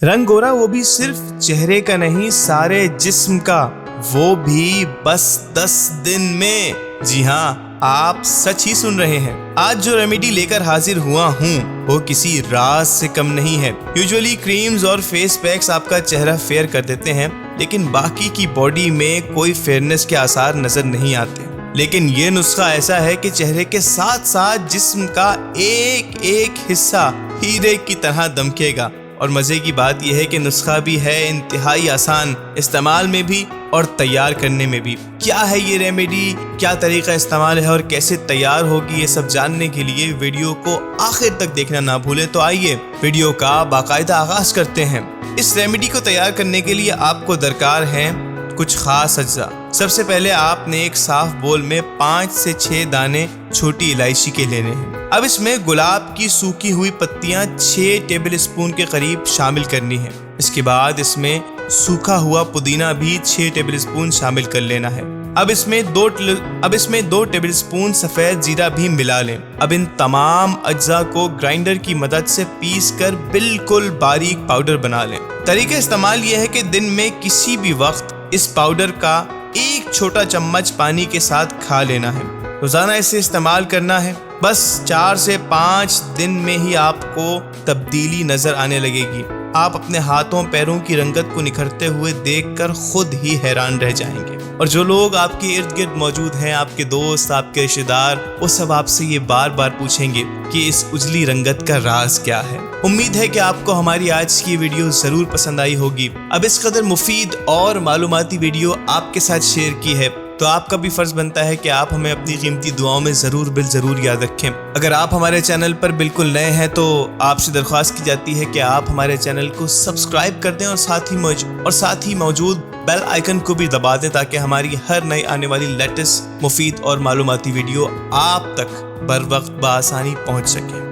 रंग गोरा वो भी सिर्फ चेहरे का नहीं, सारे जिस्म का, वो भी बस 10 दिन में। जी हाँ, आप सच ही सुन रहे हैं। आज जो रेमेडी लेकर हाजिर हुआ हूँ वो किसी राज से कम नहीं है। यूजुअली क्रीम्स और फेस पैक्स आपका चेहरा फेयर कर देते हैं, लेकिन बाकी की बॉडी में कोई फेयरनेस के आसार नजर नहीं आते। लेकिन ये नुस्खा ऐसा है कि चेहरे के साथ साथ जिस्म का एक एक हिस्सा हीरे की तरह दमकेगा। और मजे की बात यह है कि नुस्खा भी है इंतहाई आसान, इस्तेमाल में भी और तैयार करने में भी। क्या है ये रेमेडी, क्या तरीका इस्तेमाल है और कैसे तैयार होगी, ये सब जानने के लिए वीडियो को आखिर तक देखना ना भूलें। तो आइए वीडियो का बाकायदा आगाज करते हैं। इस रेमेडी को तैयार करने के लिए आपको दरकार है कुछ खास अज्जा। सबसे पहले आपने एक साफ बोल में 5 से 6 दाने छोटी इलायची के लेने हैं। अब इसमें गुलाब की सूखी हुई पत्तियां 6 टेबल स्पून के करीब शामिल करनी है। इसके बाद इसमें सूखा हुआ पुदीना भी 6 टेबल स्पून शामिल कर लेना है। अब इसमें 2 टेबल स्पून सफ़ेद जीरा भी मिला लें। अब इन तमाम अज्जा को ग्राइंडर की मदद से पीस कर बिल्कुल बारीक पाउडर बना लें। तरीका इस्तेमाल यह है कि दिन में किसी भी वक्त इस पाउडर का 1 छोटा चम्मच पानी के साथ खा लेना है। रोजाना इसे इस्तेमाल करना है। बस 4 से 5 दिन में ही आपको तब्दीली नजर आने लगेगी। आप अपने हाथों पैरों की रंगत को निखरते हुए देखकर खुद ही हैरान रह जाएंगे। और जो लोग आपके इर्द गिर्द मौजूद हैं, आपके दोस्त, आपके रिश्तेदार, वो सब आपसे ये बार बार पूछेंगे कि इस उजली रंगत का राज क्या है। उम्मीद है कि आपको हमारी आज की वीडियो जरूर पसंद आई होगी। अब इस कदर मुफीद और मालूमाती वीडियो आपके साथ शेयर की है, तो आपका भी फर्ज बनता है कि आप हमें अपनी कीमती दुआओं में जरूर याद रखें। अगर आप हमारे चैनल पर बिल्कुल नए हैं तो आपसे दरख्वास्त की जाती है कि आप हमारे चैनल को सब्सक्राइब कर दें और साथ ही मौजूद बेल आइकन को भी दबा दें, ताकि हमारी हर नई आने वाली लेटेस्ट मुफीद और मालूमाती वीडियो आप तक बर वक्त बआसानी पहुंच सके।